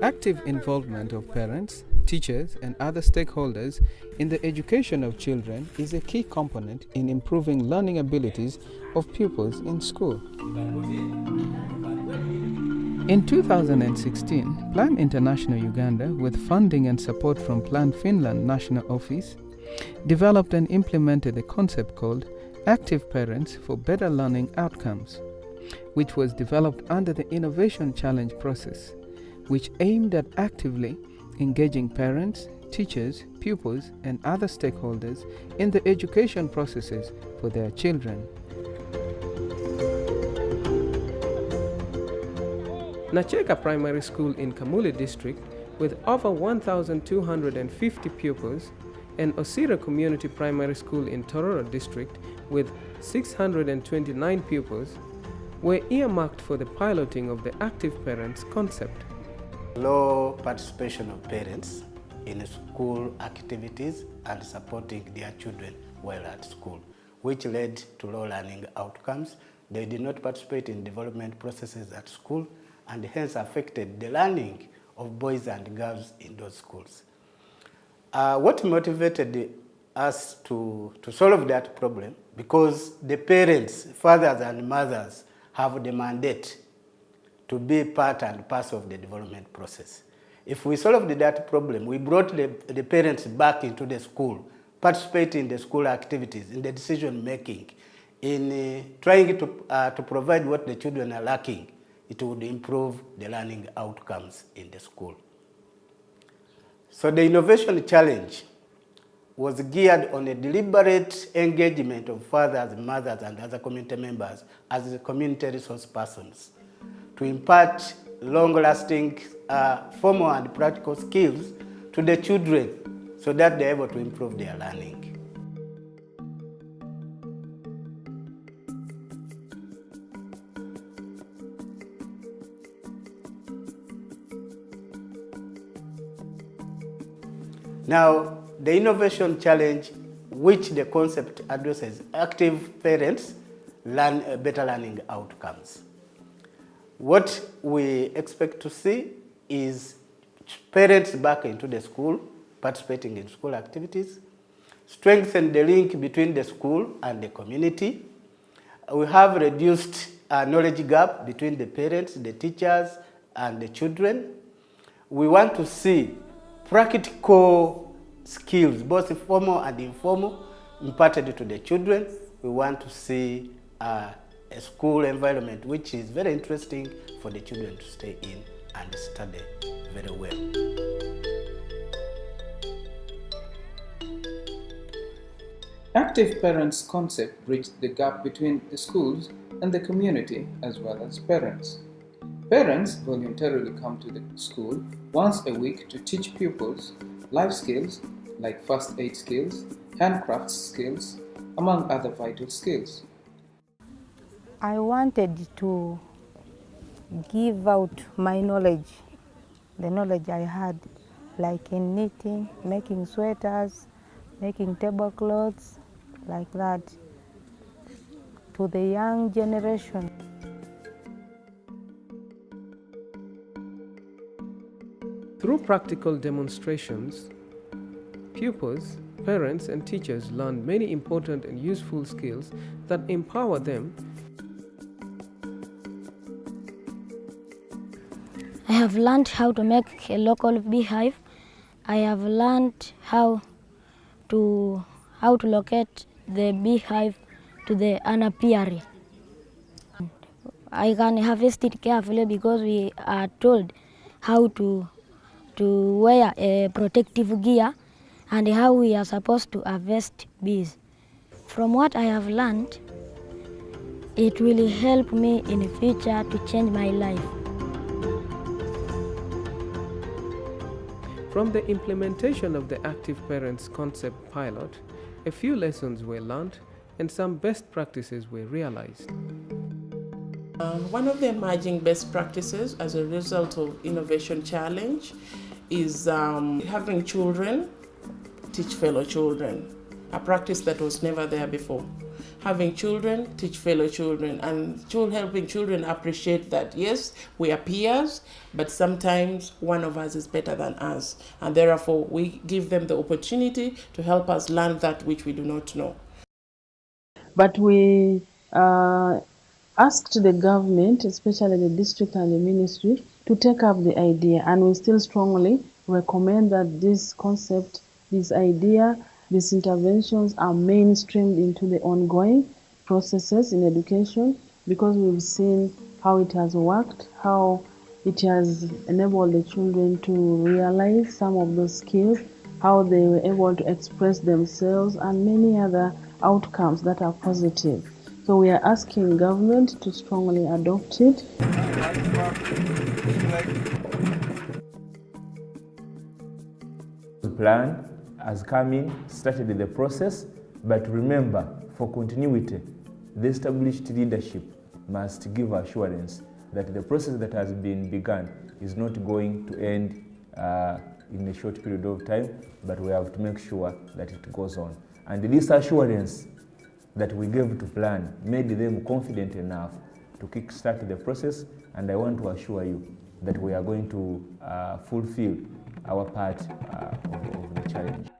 Active involvement of parents, teachers, and other stakeholders in the education of children is a key component in improving learning abilities of pupils in school. In 2016, Plan International Uganda, with funding and support from Plan Finland National Office, developed and implemented a concept called Active Parents for Better Learning Outcomes, which was developed under the Innovation Challenge process, which aimed at actively engaging parents, teachers, pupils, and other stakeholders in the education processes for their children. Nacheka Primary School in Kamuli District, with over 1,250 pupils, and Osira Community Primary School in Tororo District, with 629 pupils, were earmarked for the piloting of the Active Parents concept. Low participation of parents in school activities and supporting their children while at school, which led to low learning outcomes. They did not participate in development processes at school and hence affected the learning of boys and girls in those schools. What motivated us to solve that problem? Because the parents, fathers and mothers, have the mandate to be part and parcel of the development process. If we solved that problem, we brought the parents back into the school, participate in the school activities, in the decision making, in trying to provide what the children are lacking, it would improve the learning outcomes in the school. So the Innovation Challenge was geared on a deliberate engagement of fathers, mothers, and other community members as the community resource persons to impart long-lasting formal and practical skills to the children so that they're able to improve their learning. Now, the Innovation Challenge, which the concept addresses, active parents learn better learning outcomes. What we expect to see is parents back into the school, participating in school activities, strengthen the link between the school and the community. We have reduced a knowledge gap between the parents, the teachers, and the children. We want to see practical skills, both formal and informal, imparted to the children. We want to see a school environment which is very interesting for the children to stay in and study very well. Active Parents concept bridged the gap between the schools and the community as well as parents. Parents voluntarily come to the school once a week to teach pupils life skills like first aid skills, handcrafts skills, among other vital skills. I wanted to give out my knowledge, the knowledge I had, like in knitting, making sweaters, making tablecloths, like that, to the young generation. Through practical demonstrations, pupils, parents, and teachers learn many important and useful skills that empower them. I have learned how to make a local beehive. I have learned how to locate the beehive to the apiary. I can harvest it carefully because we are told how to wear a protective gear and how we are supposed to harvest bees. From what I have learned, it will help me in the future to change my life. From the implementation of the Active Parents concept pilot, a few lessons were learned and some best practices were realized. One of the emerging best practices as a result of Innovation Challenge is having children teach fellow children, a practice that was never there before. having children teach fellow children, and helping children appreciate that, yes, we are peers, but sometimes one of us is better than us, and therefore we give them the opportunity to help us learn that which we do not know. But we asked the government, especially the district and the ministry, to take up the idea, and we still strongly recommend that this concept, this idea, these interventions are mainstreamed into the ongoing processes in education, because we've seen how it has worked, how it has enabled the children to realize some of those skills, how they were able to express themselves, and many other outcomes that are positive. So we are asking government to strongly adopt it. The plan has come in, started the process, but remember, for continuity, the established leadership must give assurance that the process that has been begun is not going to end in a short period of time, but we have to make sure that it goes on. And this assurance that we gave to plan made them confident enough to kickstart the process, and I want to assure you that we are going to fulfill our part of the challenge.